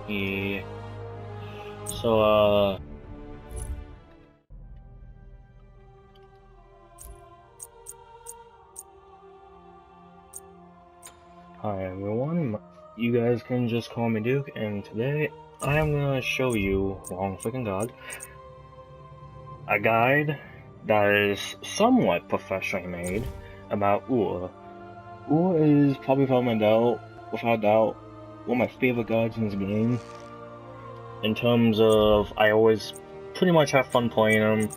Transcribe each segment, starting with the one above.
Yeah. So, hi everyone, you guys can just call me Duke, and today I am gonna show you, wrong freaking god, a guide that is somewhat professionally made about Ullr. Ullr is probably without doubt, one of my favorite guides in this game. In terms of, I always pretty much have fun playing him,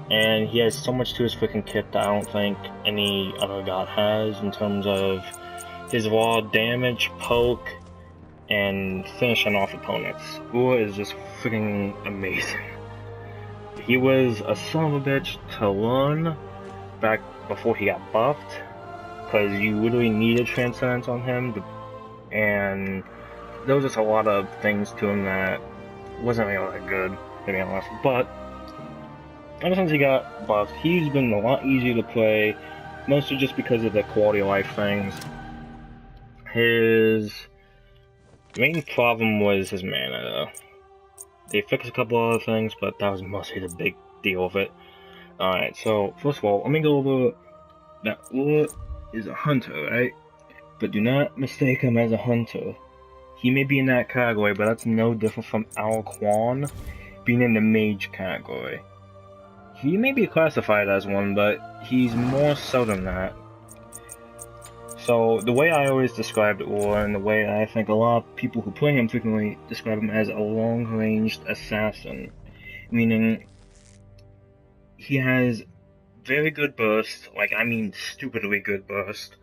and he has so much to his freaking kit that I don't think any other god has in terms of his raw damage, poke, and finishing off opponents. Ullr is just freaking amazing. He was a son of a bitch to learn back before he got buffed, because you literally needed Transcendence on him, and there was just a lot of things to him that wasn't really that good, to be honest. But ever since he got buffed, he's been a lot easier to play, mostly just because of the quality of life things. His main problem was his mana, though. They fixed a couple other things, but that was mostly the big deal of it. Alright, so first of all, let me go over that Ullr is a hunter, right? But do not mistake him as a hunter. He may be in that category, but that's no different from Quan being in the mage category. He may be classified as one, but he's more so than that. So, the way I always described Ullr, and the way I think a lot of people who play him frequently describe him as a long-ranged assassin. Meaning, he has very good burst, like, I mean stupidly good burst,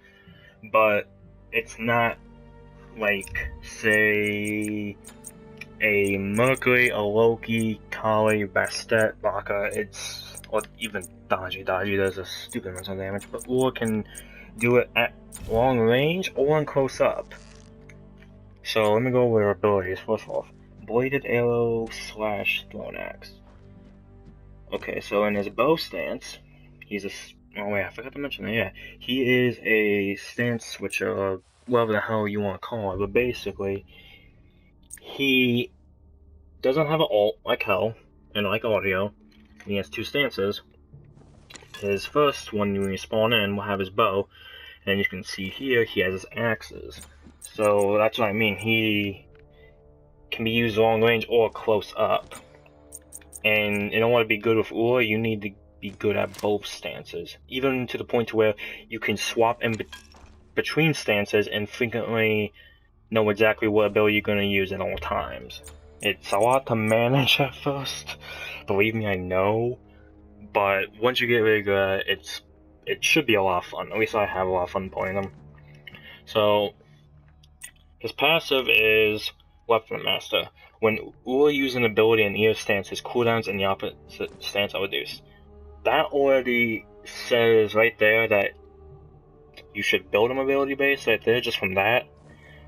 but it's not like, say, a Mercury, a Loki, Kali, Bastet, Baka. It's, or even Dodgy does a stupid amount of damage, but Ullr can do it at long range or in close up. So let me go over their abilities. First off, Bladed Arrow / Thrown Axe. Okay, so in his bow stance, he's a... oh wait, I forgot to mention that, yeah. He is a stance switcher, or whatever the hell you want to call it, but basically, he doesn't have an ult like hell, and like audio. He has two stances. His first one, when you spawn in, will have his bow, and you can see here he has his axes. So that's what I mean. He can be used long range or close up. And in order to be good with Ullr, you need to be good at both stances. Even to the point to where you can swap in between stances and frequently know exactly what ability you're going to use at all times. It's a lot to manage at first, believe me, I know, but once you get really good at it, it should be a lot of fun. At least I have a lot of fun playing them. So, his passive is Weapon Master. When Ullr uses an ability in either stance, his cooldowns in the opposite stance are reduced. That already says right there that you should build him ability base right there just from that,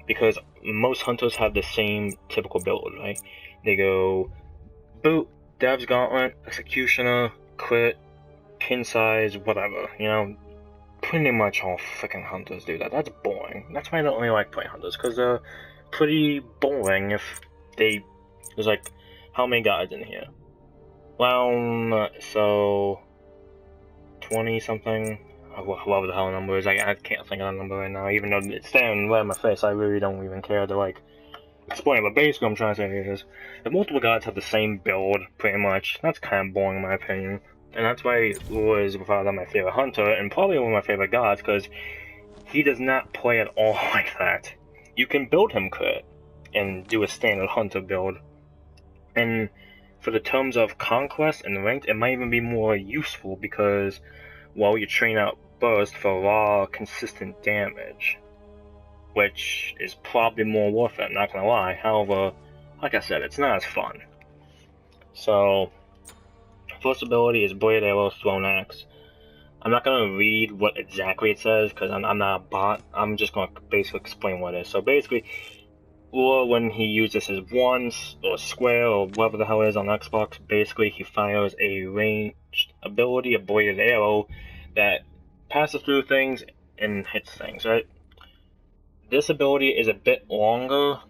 because most hunters have the same typical build, right? They go Boot, Dev's Gauntlet, Executioner, Crit, Kin Size, whatever, you know? Pretty much all freaking hunters do that. That's boring. That's why I don't really like playing hunters, because they're pretty boring if they... There's like, how many guys in here? Well, so... 20-something? Whatever the hell number is. I can't think of the number right now, even though it's staring right in my face. I really don't even care to, like, explain. But basically what I'm trying to say is, if multiple guys have the same build, pretty much, that's kind of boring in my opinion. And that's why Ullr is without my favorite hunter, and probably one of my favorite gods, because he does not play at all like that. You can build him crit, and do a standard hunter build. And for the terms of conquest and ranked, it might even be more useful, because, well, you train out burst for raw, consistent damage, which is probably more worth it, not gonna lie. However, like I said, it's not as fun. So, first ability is Bladed Arrow Thrown Axe. I'm not gonna read what exactly it says, because I'm not a bot. I'm just gonna basically explain what it is. So basically, Ullr, when he uses his ones, or square, or whatever the hell it is on Xbox, basically he fires a ranged ability, a Bladed Arrow, that passes through things and hits things, right? This ability is a bit longer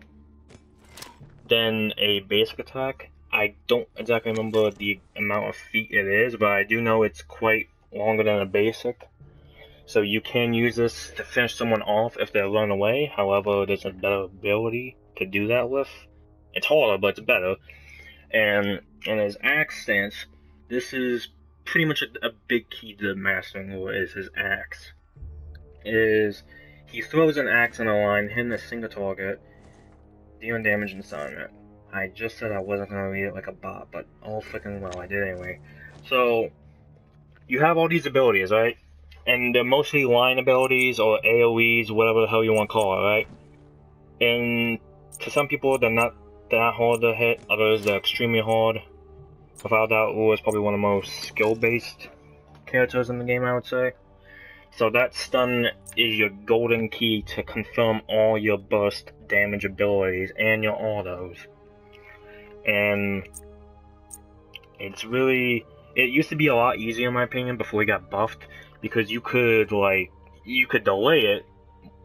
than a basic attack. I don't exactly remember the amount of feet it is, but I do know it's quite longer than a basic. So you can use this to finish someone off if they run away. However, there's a better ability to do that with. It's harder, but it's better. And on his axe stance, this is pretty much a big key to mastering Ullr is his axe. He throws an axe in a line, hitting a single target, dealing damage and stunning it. I just said I wasn't gonna read it like a bot, but oh freaking well, I did anyway. So you have all these abilities, right? And they're mostly line abilities or AoEs, whatever the hell you want to call it, right? And to some people, they're not that hard to hit. Others, they're extremely hard. Without doubt, Ullr is probably one of the most skill-based characters in the game, I would say. So that stun is your golden key to confirm all your burst damage abilities and your autos. And it's really... It used to be a lot easier, in my opinion, before we got buffed. Because you could delay it,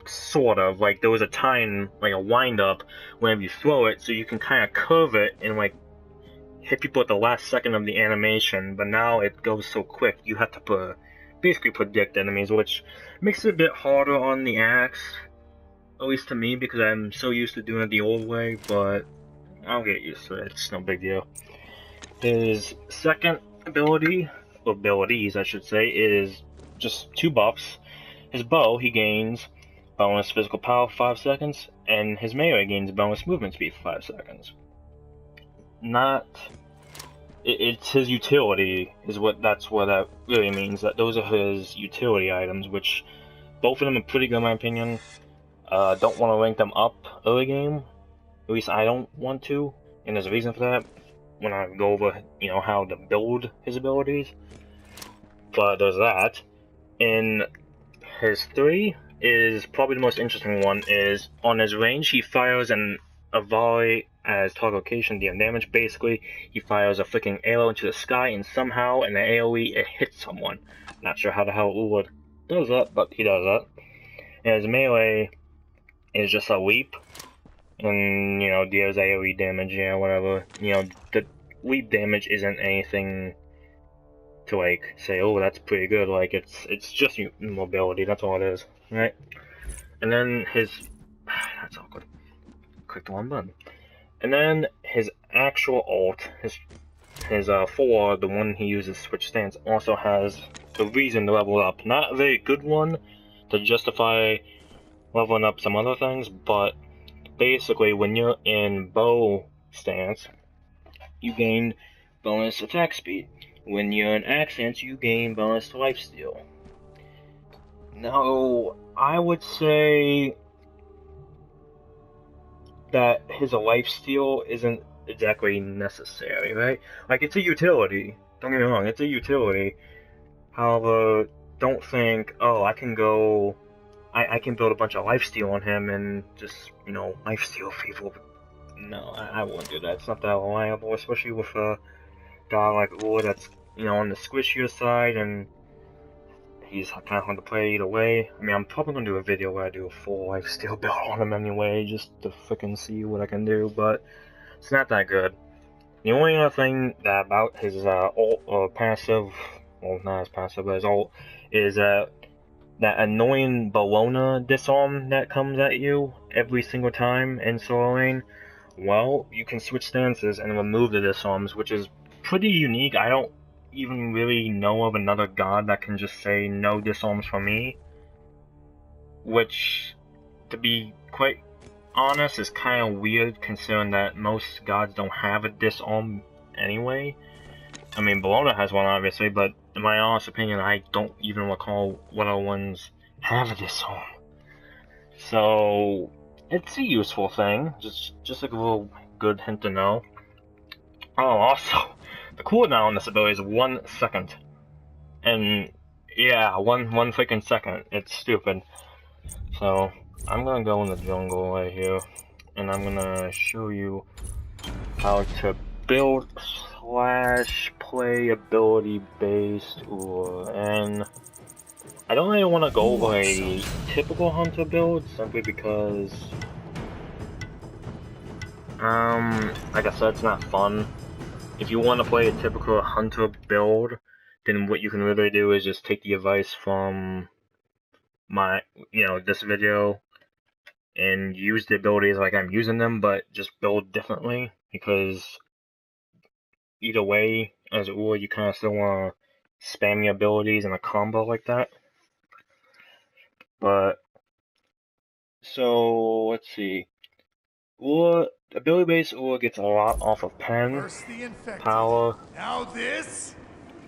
sort of. Like, there was a time, like a wind-up, whenever you throw it, so you can kind of curve it and, like, hit people at the last second of the animation. But now it goes so quick, you have to basically predict enemies, which makes it a bit harder on the axe. At least to me, because I'm so used to doing it the old way, but I'll get used to it. It's no big deal. His second ability, or abilities I should say, is just 2 buffs. His bow, he gains bonus physical power for 5 seconds, and his melee gains bonus movement speed for 5 seconds. It's his utility, that's what that really means. That those are his utility items, which both of them are pretty good in my opinion. Don't want to rank them up early game. At least I don't want to, and there's a reason for that when I go over, how to build his abilities. But there's that. And his 3 is probably the most interesting one. Is on his range, he fires a volley as target location, dealing damage. Basically, he fires a freaking arrow into the sky, and somehow in the AoE it hits someone. Not sure how the hell Ullr does that, but he does that. And his melee is just a leap, and deals AoE damage, whatever. The leap damage isn't anything to say, oh, that's pretty good. Like, it's just mobility, that's all it is, right? And then his that's awkward. Click the one button. And then his actual ult, his 4, the one he uses switch stance, also has a reason to level up. Not a very good one to justify leveling up some other things, but basically when you're in bow stance, you gain bonus attack speed. When you're in axe stance, you gain bonus to lifesteal. Now, I would say that his lifesteal isn't exactly necessary, right? Like, it's a utility. Don't get me wrong, it's a utility. However, don't think, oh, I can build a bunch of lifesteal on him and just, lifesteal people. No, I wouldn't do that. It's not that reliable, especially with a guy like Ullr that's, on the squishier side, and he's kind of hard to play either way. I mean, I'm probably going to do a video where I do a full lifesteal build on him anyway, just to freaking see what I can do, but it's not that good. The only other thing that about his ult or passive, well, not his passive, but his ult, is that annoying Bologna disarm that comes at you every single time in solo lane. Well, you can switch stances and remove the disarms, which is pretty unique. I don't even really know of another god that can just say no disarms for me, which, to be quite honest, is kind of weird considering that most gods don't have a disarm anyway. I mean, Bologna has one obviously, but in my honest opinion, I don't even recall what other ones have a disarm. So it's a useful thing, just like a little good hint to know. Oh, also, the cooldown on this ability is 1 second. And yeah, one freaking second. It's stupid. So I'm gonna go in the jungle right here, and I'm gonna show you how to build / play ability based Ullr. And I don't really want to go over a typical hunter build simply because Like I said, it's not fun. If you want to play a typical hunter build, then what you can really do is just take the advice from my, this video and use the abilities like I'm using them, but just build differently, because either way, as Ullr, you kind of still want to spam your abilities in a combo like that. But, so, let's see. Ullr, Ability Based Ullr gets a lot off of pen, power,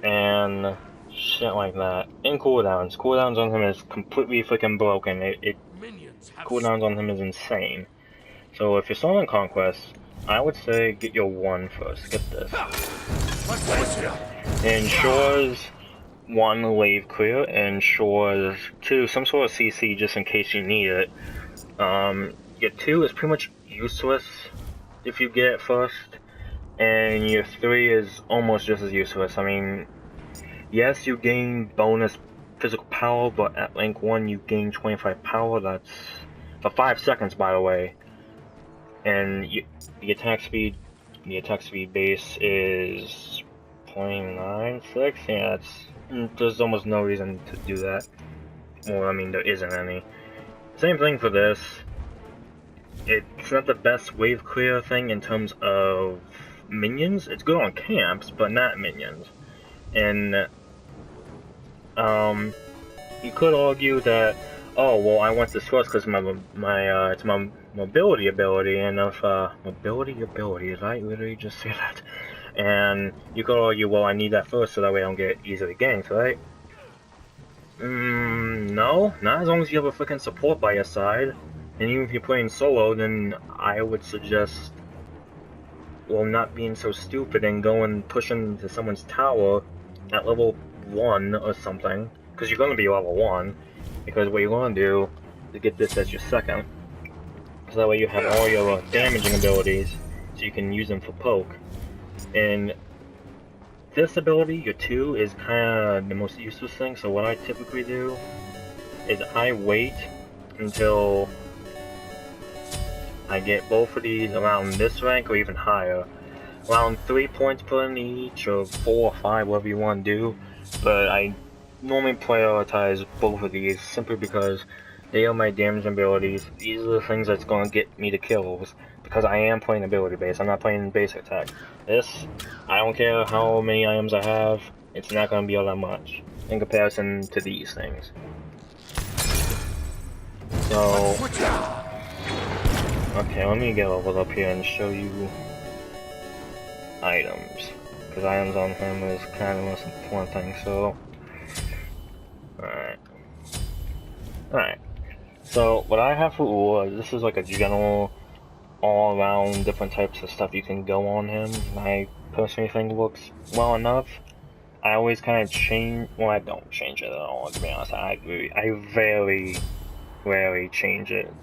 and shit like that. And cooldowns. Cooldowns on him is completely freaking broken. Cooldowns on him is insane. So if you're still on Conquest, I would say get your 1 first. Get this. It ensures 1, wave clear, and ensures 2, some sort of CC just in case you need it. Your 2 is pretty much useless if you get it first, and your 3 is almost just as useless. I mean, yes, you gain bonus physical power, but at rank 1 you gain 25 power. That's for 5 seconds, by the way. And the attack speed base is 0.96. Yeah, there's almost no reason to do that. Well, I mean, there isn't any. Same thing for this. It's not the best wave clear thing in terms of minions. It's good on camps, but not minions. And you could argue that, oh well, I want this first because it's my mobility ability, and if mobility ability, did I literally just say that? And you could argue, well, I need that first so that way I don't get easily ganked, right? No, not as long as you have a freaking support by your side. And even if you're playing solo, then I would suggest, well, not being so stupid and going pushing to someone's tower at level 1 or something, because you're going to be level 1, because what you're going to do is get this as your second, so that way you have all your damaging abilities, so you can use them for poke. And this ability, your 2, is kind of the most useless thing, so what I typically do is I wait until I get both of these around this rank or even higher. Around 3 points per in each, or 4 or 5, whatever you want to do. But I normally prioritize both of these simply because they are my damage abilities. These are the things that's going to get me the kills, because I am playing ability based. I'm not playing basic attack. This, I don't care how many items I have, it's not going to be all that much in comparison to these things. So, okay, let me get leveled up here and show you items, because items on him is kind of the most important thing. So, alright. So what I have for Ullr, this is like a general, all-around different types of stuff you can go on him. I personally think works well enough. I always kind of change. Well, I don't change it at all, to be honest. I very rarely change it.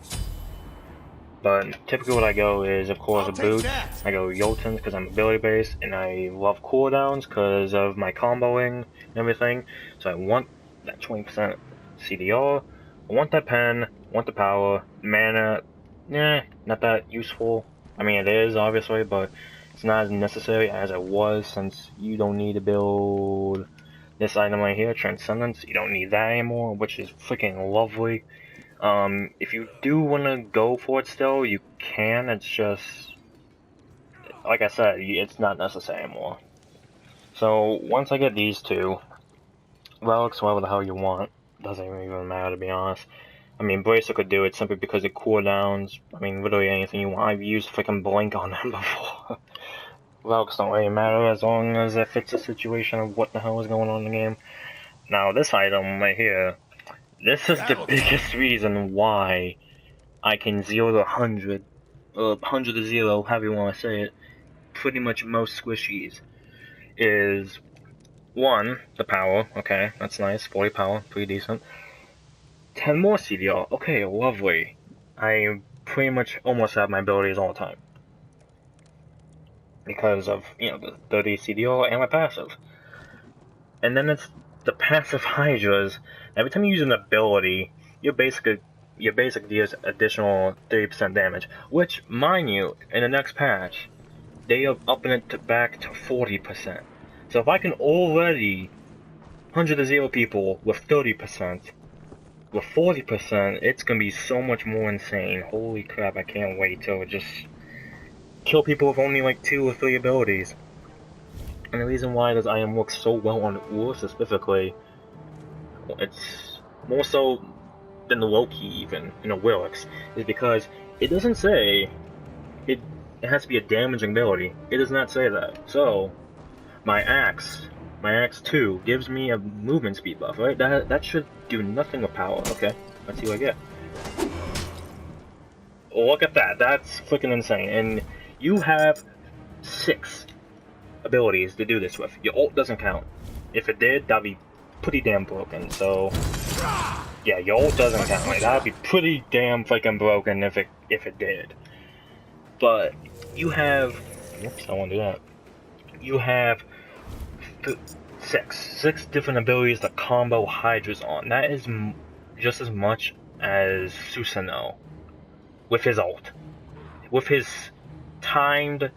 But typically what I go is, of course, a boot. I go Jotun because I'm ability based, and I love cooldowns because of my comboing and everything. So I want that 20% CDR. I want that pen, I want the power, mana, not that useful. I mean, it is, obviously, but it's not as necessary as it was, since you don't need to build this item right here, Transcendence. You don't need that anymore, which is freaking lovely. If you do want to go for it still, you can. It's just, like I said, it's not necessary anymore. So, once I get these two, relics, whatever the hell you want, doesn't even matter, to be honest. I mean, Bracer could do it simply because it cooldowns. I mean, literally anything you want. I've used freaking Blink on them before. Relics don't really matter as long as it fits the situation of what the hell is going on in the game. Now, this item right here, this is the biggest reason why I can 0 to 100, or 100 to 0, however you want to say it, pretty much most squishies, is 1, the power. Okay, that's nice. 40 power, pretty decent. 10 more CDR. Okay, lovely. I pretty much almost have my abilities all the time, because of, the 30 CDR and my passive. And then it's the passive Hydras. Every time you use an ability, you're basically your basic deals additional 30% damage, which, mind you, in the next patch, they are upping it back to 40%. So if I can already 100 to 0 people with 30%, with 40%, it's gonna be so much more insane. Holy crap, I can't wait to just kill people with only like 2 or 3 abilities. And the reason why this item works so well on Ullr specifically, it's more so than the Loki even, Willix, is because it doesn't say it has to be a damaging ability. It does not say that. So, my axe 2 gives me a movement speed buff, right? That should do nothing with power. Okay, let's see what I get. Look at that, that's freaking insane. And you have 6 abilities to do this with. Your ult doesn't count. If it did, that'd be pretty damn broken, so... yeah, your ult doesn't count. Like, that'd be pretty damn freaking broken if it did. But, you have... whoops, I won't do that. You have... 6 different abilities to combo Hydras on. That is just as much as Susanoo with his ult. With his timed,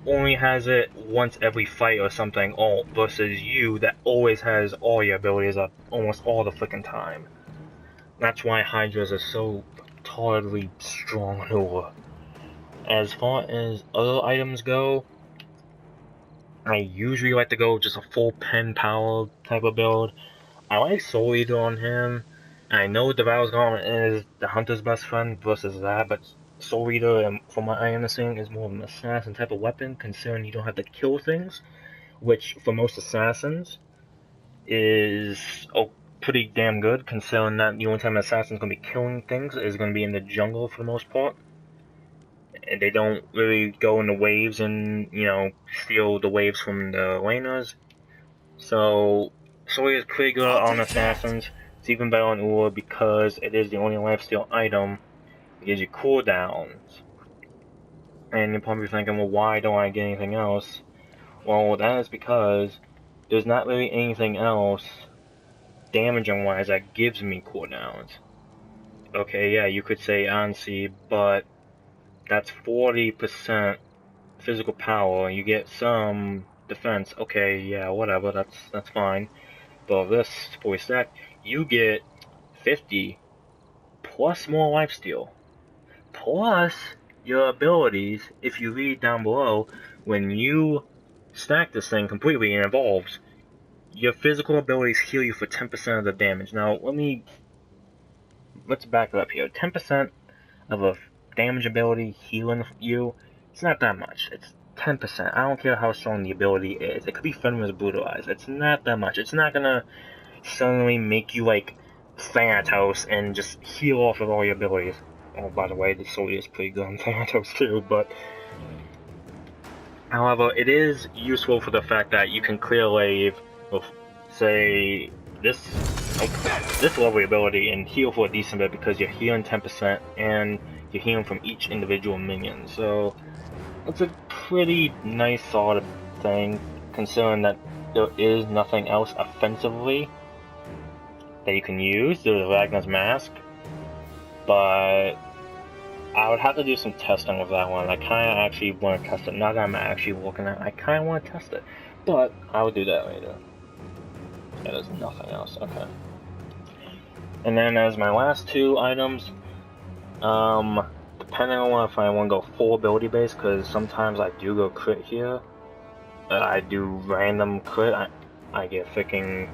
only has it once every fight or something ult, versus you that always has all your abilities up almost all the freaking time. That's why Hydras are so totally strong on Ullr. As far as other items go, I usually like to go just a full pen power type of build. I like Soul Eater on him. I know Devour's Garment is the Hunter's best friend versus that, but Soul Eater, from what I understand, is more of an assassin type of weapon, considering you don't have to kill things, which for most assassins is pretty damn good, considering that the only time an assassin's going to be killing things is going to be in the jungle for the most part. And they don't really go in the waves and, steal the waves from the laners. So, Soul Eater is pretty good on assassins. It's even better on Ullr because it is the only lifesteal item that gives you cooldowns. And you're probably thinking, well, why don't I get anything else? Well, that is because there's not really anything else damaging-wise that gives me cooldowns. Okay, yeah, you could say Ansi, but that's 40% physical power. You get some defense. Okay, yeah, whatever, that's fine. But this fully stacked, you get 50 plus more lifesteal. Plus your abilities, if you read down below, when you stack this thing completely and evolves, your physical abilities heal you for 10% of the damage. Now, let's back it up here. 10% of a damage ability healing you, it's not that much. It's 10%. I don't care how strong the ability is. It could be Fenrir's Brutalize. It's not that much. It's not gonna suddenly make you like Thanatos and just heal off of all your abilities. Oh, by the way, the Soul Eater is pretty good on Thanatos too, but... however, it is useful for the fact that you can clear wave with, say, this lovely ability and heal for a decent bit because you're healing 10% and you're healing from each individual minion. So it's a pretty nice solid thing, considering that there is nothing else offensively that you can use. There's Ragnar's Mask, but I would have to do some testing with that one. I kind of actually want to test it. Now that I'm actually looking at it, I kind of want to test it, but I will do that later. Yeah, there's nothing else. Okay. And then as my last 2 items, depending on if I want to go full ability base, because sometimes I do go crit here. I do random crit. I get freaking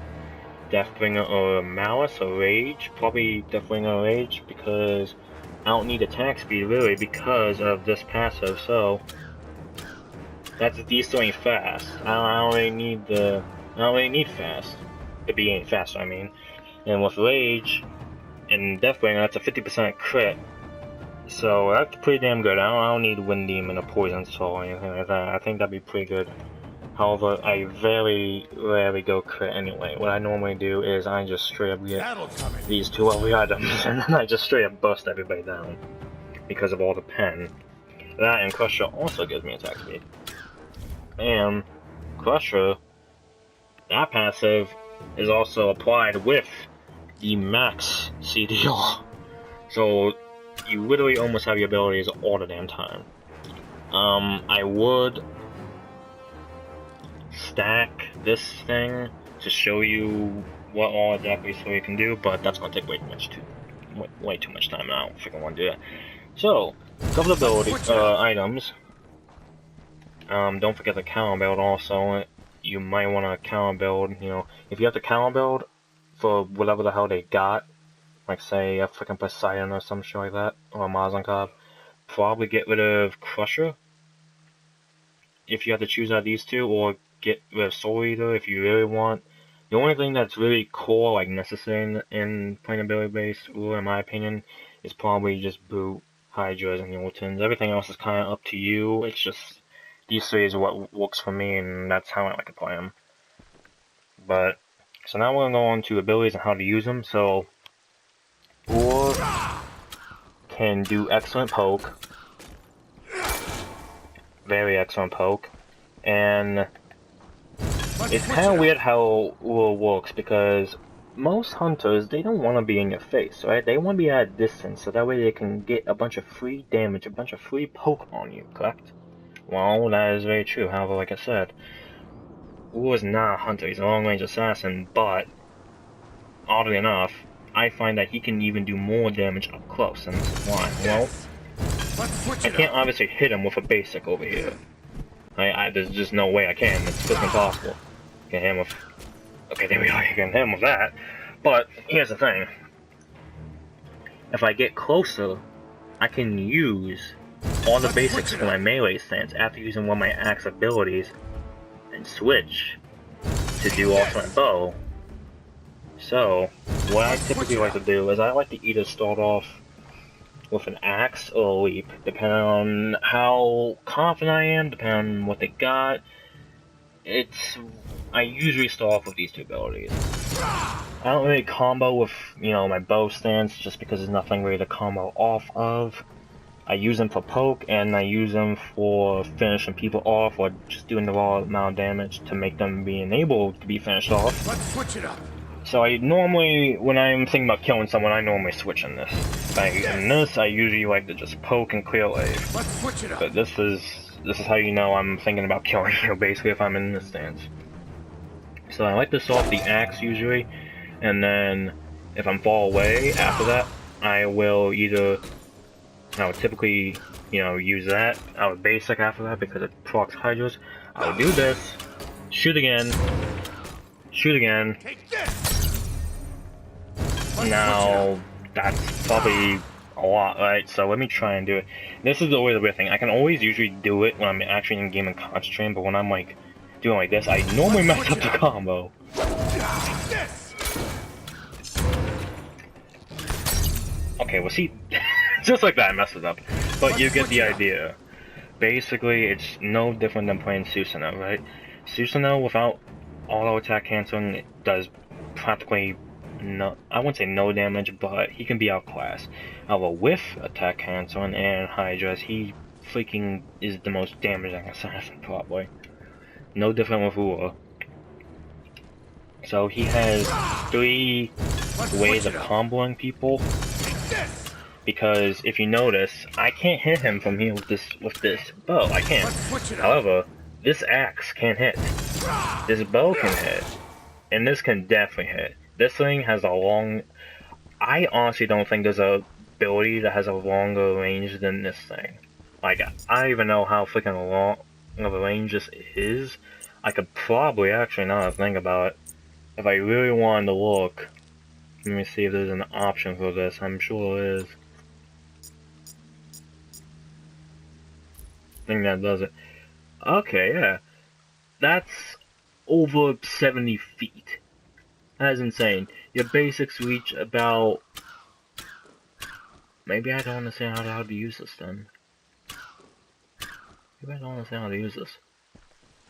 Deathbringer or Malice or Rage. Probably Deathbringer or Rage because I don't need attack speed really because of this passive. So that's decently fast. I don't really need fast to be any faster. I mean, and with Rage and Deathbringer, that's a 50% crit. So that's pretty damn good. I don't need Wind Demon or Poison Soul or anything like that. I think that'd be pretty good. However, I very rarely go crit anyway. What I normally do is I just straight up get these 2 lovely items and then I just straight up bust everybody down because of all the pen. That and Crusher also gives me attack speed. And Crusher, that passive is also applied with the max CDR. So you literally almost have your abilities all the damn time. I would stack this thing to show you what all exactly so you can do, but that's gonna take way too much time, and I don't freaking want to do that. So, couple of ability items. Don't forget the counter build also. You might want to counter build, you know, if you have to counter build for whatever the hell they got, like say a freaking Poseidon or some shit like that, or a Mazankov, probably get rid of Crusher if you have to choose out of these two, or get rid of Soul Eater if you really want. The only thing that's really core, like necessary in playing Ability Based Ullr, in my opinion, is probably just boot Hydras and Ultons. Everything else is kind of up to you. It's just these three is what works for me, and that's how I like to play them. But so now we're gonna go on to abilities and how to use them. So Ullr can do excellent poke, very excellent poke, and it's kind of weird how Ullr works, because most hunters, they don't want to be in your face, right? They want to be at a distance, so that way they can get a bunch of free damage, a bunch of free poke on you, correct? Well, that is very true. However, like I said, Ullr is not a hunter, he's a long-range assassin, but oddly enough, I find that he can even do more damage up close, and this is why. Well, I can't obviously hit him with a basic over here. There's just no way I can. It's just impossible. Get him with... Okay, there we are. You can hit him with that. But here's the thing. If I get closer, I can use all the basics for my melee stance after using one of my axe abilities and switch to do alternate bow. So, what I typically like to do is I like to either start off with an axe or a leap, depending on how confident I am, depending on what they got. I usually start off with these two abilities. I don't really combo with, you know, my bow stance, just because there's nothing really to combo off of. I use them for poke, and I use them for finishing people off, or just doing the raw amount of damage to make them being able to be finished off. Let's switch it up. So I normally, when I'm thinking about killing someone, I normally switch in this. In this, I usually like to just poke and clear wave. Let's switch it up. But this is how you know I'm thinking about killing you, basically, if I'm in this stance. So I like to start off the axe usually, and then if I'm far away after that, I would typically, you know, use that. I would basic after that because it procs Hydras. I would do this, shoot again, shoot again. Take this. Now, that's probably a lot, right? So let me try and do it. This is always the weird thing. I can always usually do it when I'm actually in game and concentrating, but when I'm like doing like this, I normally mess up the combo. Okay, well see, just like that I messed it up. But you get the idea. Basically, it's no different than playing Susanoo, right? Susanoo without auto attack canceling, it does practically no, I wouldn't say no damage, but he can be outclassed. However, with attack canceling and Hydras, he freaking is the most damaging assassin, probably. No different with Ullr. So he has 3 ways of comboing people. Because if you notice, I can't hit him from here with this bow. I can't. However, this axe can hit. This bow can hit. And this can definitely hit. This thing has a long... I honestly don't think there's a ability that has a longer range than this thing. Like, I don't even know how freaking long of a range this is. I could probably, actually, now that I think about it, if I really wanted to look, let me see if there's an option for this. I'm sure there is. I think that does it. Okay, yeah. That's over 70 feet. That is insane. Your basics reach about... Maybe I don't understand how to use this then. Maybe I don't understand how to use this.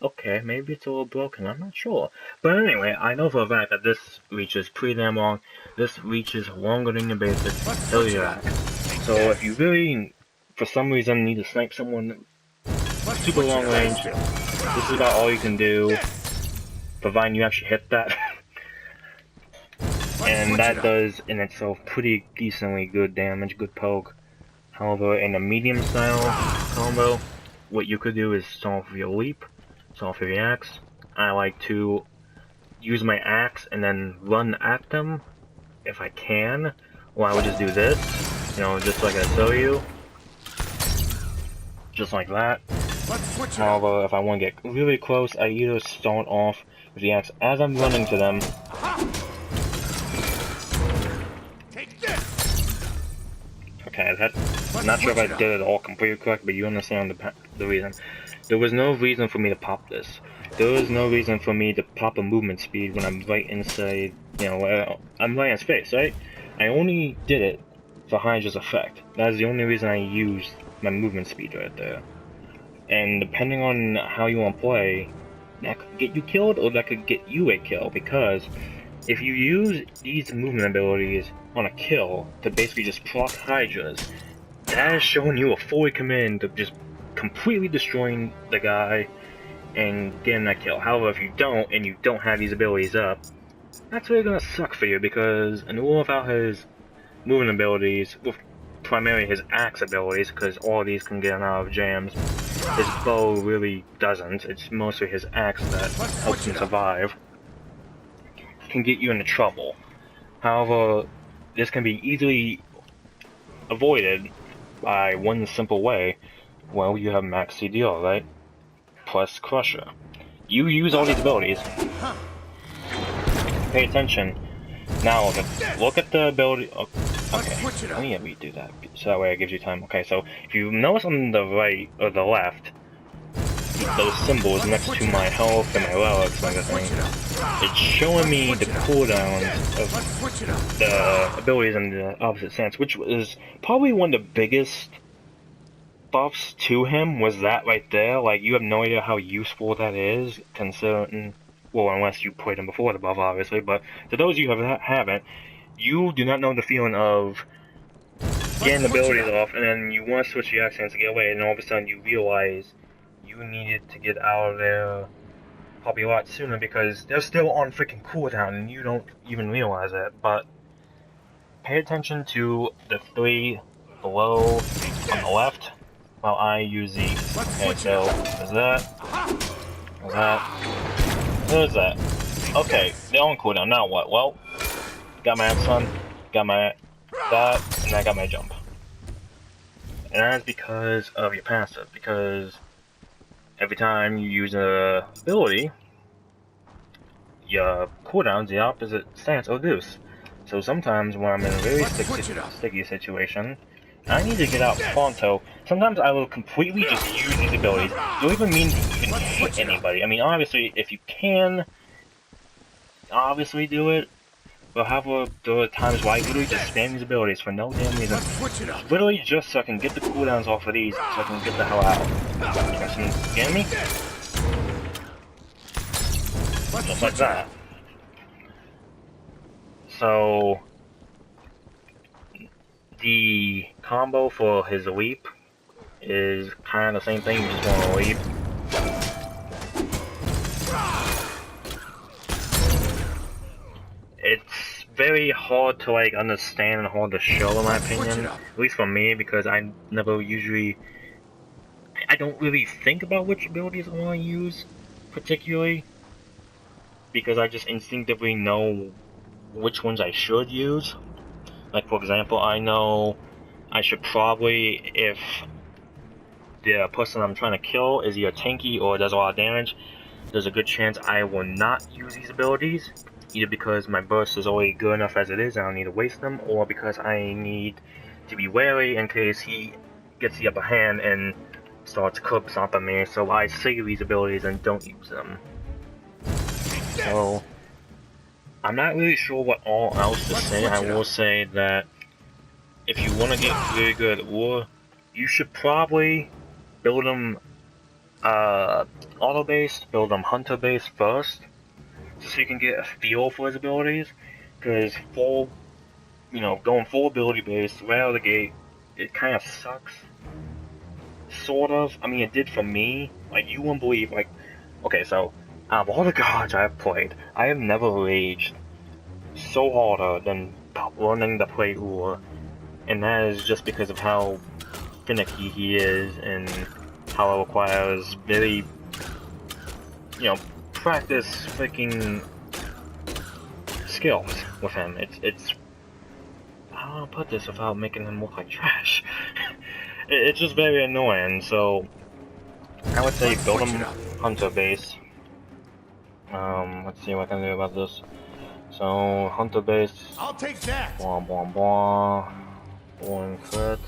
Okay, maybe it's a little broken, I'm not sure. But anyway, I know for a fact that this reaches pretty damn long. This reaches longer than your basic. So if you really, for some reason, need to snipe someone super long range, this is about all you can do, providing you actually hit that. and that does in itself pretty decently good damage, good poke. However, in a medium style combo, what you could do is start off with your leap, start off with your axe. I like to use my axe and then run at them if I can, or I would just do this, you know, just like I show you, just like that. However, if I want to get really close, I either start off with the axe as I'm running to them. Okay, I'm not sure if I did it all completely correct, but you understand the reason. There was no reason for me to pop this. There was no reason for me to pop a movement speed when I'm right inside, you know, I'm right in space, right? I only did it for Hydra's effect. That is the only reason I used my movement speed right there. And depending on how you want to play, that could get you killed or that could get you a kill, because if you use these movement abilities on a kill to basically just proc Hydras, that is showing you a fully command of just completely destroying the guy and getting that kill. However, if you don't, and you don't have these abilities up, that's really gonna suck for you, because an Ullr without his movement abilities, with primarily his axe abilities, because all of these can get out of jams, his bow really doesn't. It's mostly his axe that helps him survive, can get you into trouble. However, this can be easily avoided by one simple way. Well, you have max CDR, right? Plus Crusher. You use all these abilities. Pay attention. Now look at the ability. Oh, okay, let me redo that so that way it gives you time. Okay, so if you notice on the right or the left, those symbols next to my health and my relics and everything, it's showing me the cooldowns of the abilities in the opposite sense, which is probably one of the biggest buffs to him, was that right there. Like, you have no idea how useful that is, considering, well, unless you played him before the buff, obviously, but to those of you who haven't, you do not know the feeling of getting the abilities off, and then you want to switch the accents to get away, and all of a sudden you realize you needed to get out of there probably a lot sooner because they're still on freaking cooldown and you don't even realize it. But pay attention to the three below on the left while I use these. Okay, so there's that. There's that. There's that. Okay, they're on cooldown. Now what? Well, got my axe on, got my that, and I got my jump. And that is because of your passive, because every time you use an ability, your cooldown's the opposite stance or reduce. So sometimes when I'm in a very sticky situation, I need to get out pronto. Sometimes I will completely just use these abilities. You don't even mean to even hit anybody. I mean, obviously, if you can, obviously do it. But however, there are times where I literally just spam these abilities for no damn reason. Literally just so I can get the cooldowns off of these, so I can get the hell out. You guys get me? Just like that. So, the combo for his leap is kind of the same thing, you just want to leap. It's very hard to like understand and hard to show, in my opinion, at least for me, because I never usually, I don't really think about which abilities I want to use particularly, because I just instinctively know which ones I should use. Like, for example, I know I should probably, if the person I'm trying to kill is either tanky or does a lot of damage, there's a good chance I will not use these abilities, either because my burst is already good enough as it is, I don't need to waste them, or because I need to be wary in case he gets the upper hand and starts curb stomping me, so I save these abilities and don't use them. So, I'm not really sure what all else to say. I will say that if you want to get really good at Ullr, you should probably build them auto-based, build them hunter-based first, so you can get a feel for his abilities, because full, you know, going full ability-based right out of the gate, it kind of sucks. Sort of. I mean, it did for me. Like, you wouldn't believe, like, okay, so, out of all the gods I've played, I have never raged so harder than learning to play Ullr, and that is just because of how finicky he is and how it requires very, practice freaking skills with him. It's I don't know how to put this without making him look like trash. It's just very annoying, so I would say build him hunter base. Let's see what I can do about this. So, hunter base. I'll take that. Blah blah blah. One crit.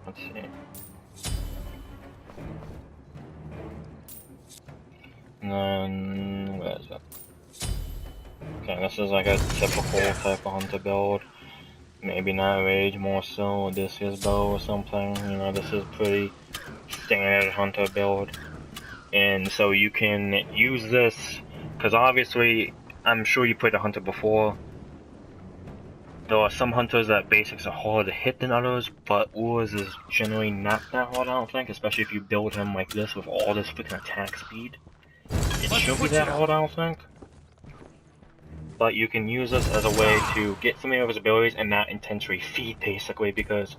Let's see. And then where is it? Okay, this is like a typical type of hunter build. Maybe not rage, more so Odysseus bow or something. You know, this is pretty standard hunter build. And so you can use this, because obviously, I'm sure you played a hunter before. There are some hunters that basics are harder to hit than others, but Ullr's is generally not that hard, I don't think, especially if you build him like this with all this freaking attack speed. It shouldn't be that hard, I don't think. But you can use this as a way to get some of his abilities and not intentionally feed, basically, because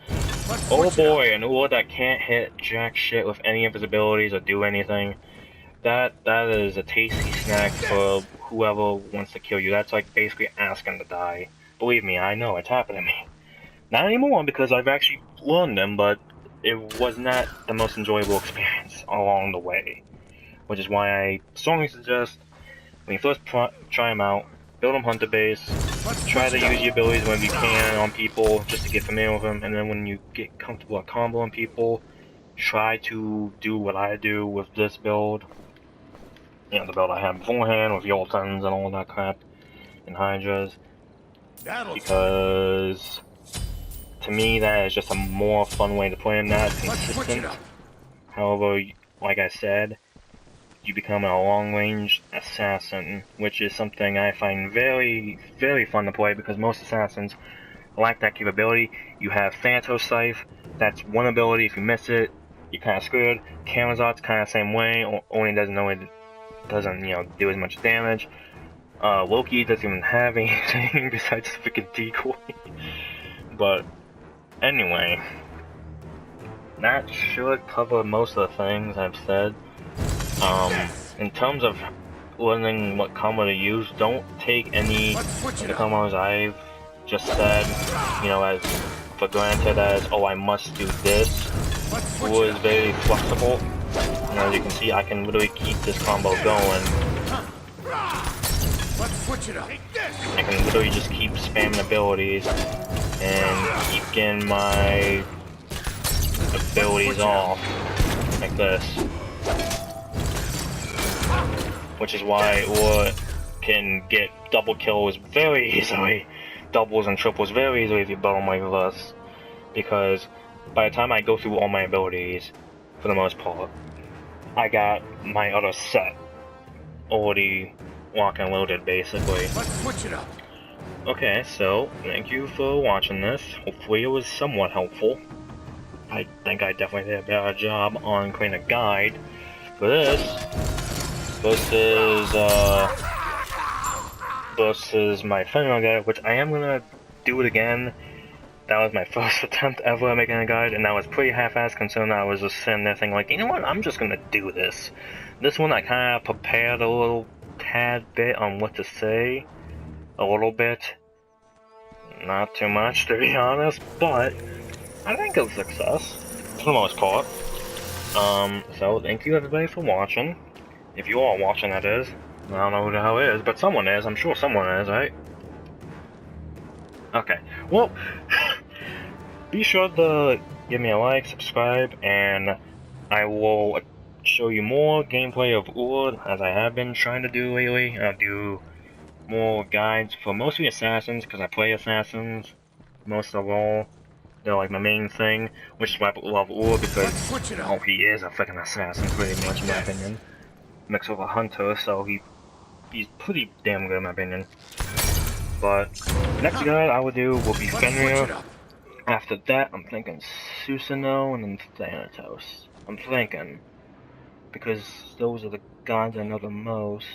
oh boy, an Ullr that can't hit jack shit with any of his abilities or do anything, that is a tasty snack for whoever wants to kill you. That's like basically asking to die. Believe me, I know, it's happened to me. Not anymore, because I've actually learned them, but it was not the most enjoyable experience along the way. Which is why I strongly suggest, when you first try them out, build them hunter base, try to use your abilities whenever you can on people, just to get familiar with them, and then when you get comfortable at comboing people, try to do what I do with this build. You know, the build I had beforehand with Yoltons and all that crap, and Hydras. Because to me that is just a more fun way to play him, not consistent. However, like I said, you become a long-range assassin, which is something I find very, very fun to play, because most assassins lack that capability. You have Thanatos Scythe, that's one ability, if you miss it, you're kinda screwed. Camazot's kinda the same way, only doesn't, do as much damage. Loki doesn't even have anything besides freaking decoy. But anyway, that should cover most of the things I've said. In terms of learning what combo to use, don't take any of the combos I've just said, as for granted as, oh, I must do this. It was very flexible, and as you can see, I can literally keep this combo going. I can literally just keep spamming abilities and keep getting my abilities off like this. Which is why Ullr can get double kills very easily, doubles and triples very easily if you build them like this. Because by the time I go through all my abilities, for the most part, I got my other set already locked and loaded, basically. Let's switch it up. Okay, so thank you for watching this. Hopefully it was somewhat helpful. I think I definitely did a better job on creating a guide for this. Versus my final guide, which I am gonna do it again. That was my first attempt ever at making a guide, and I was pretty half-assed considering I was just sitting there thinking like, you know what, I'm just gonna do this. This one I kinda prepared a little tad bit on what to say. A little bit. Not too much, to be honest, but I think it was a success, for the most part. So thank you everybody for watching. If you are watching, that is. I don't know who the hell is, but someone is. I'm sure someone is, right? Okay. Well, be sure to give me a like, subscribe, and I will show you more gameplay of Ullr, as I have been trying to do lately. I'll do more guides for mostly assassins, because I play assassins most of all. They're like my main thing, which is why I love Ullr, because oh, he is a freaking assassin, pretty much, in my opinion. Mixed with a hunter, so he's pretty damn good in my opinion. But next guide I would do will be Fenrir. After that, I'm thinking Susanoo and then Thanatos. I'm thinking, because those are the gods I know the most.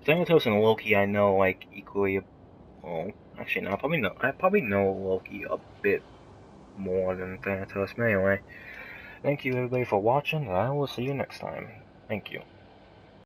Thanatos and Loki I know like equally. Well, actually no, I probably know Loki a bit more than Thanatos. But anyway, thank you everybody for watching, and I will see you next time. Thank you.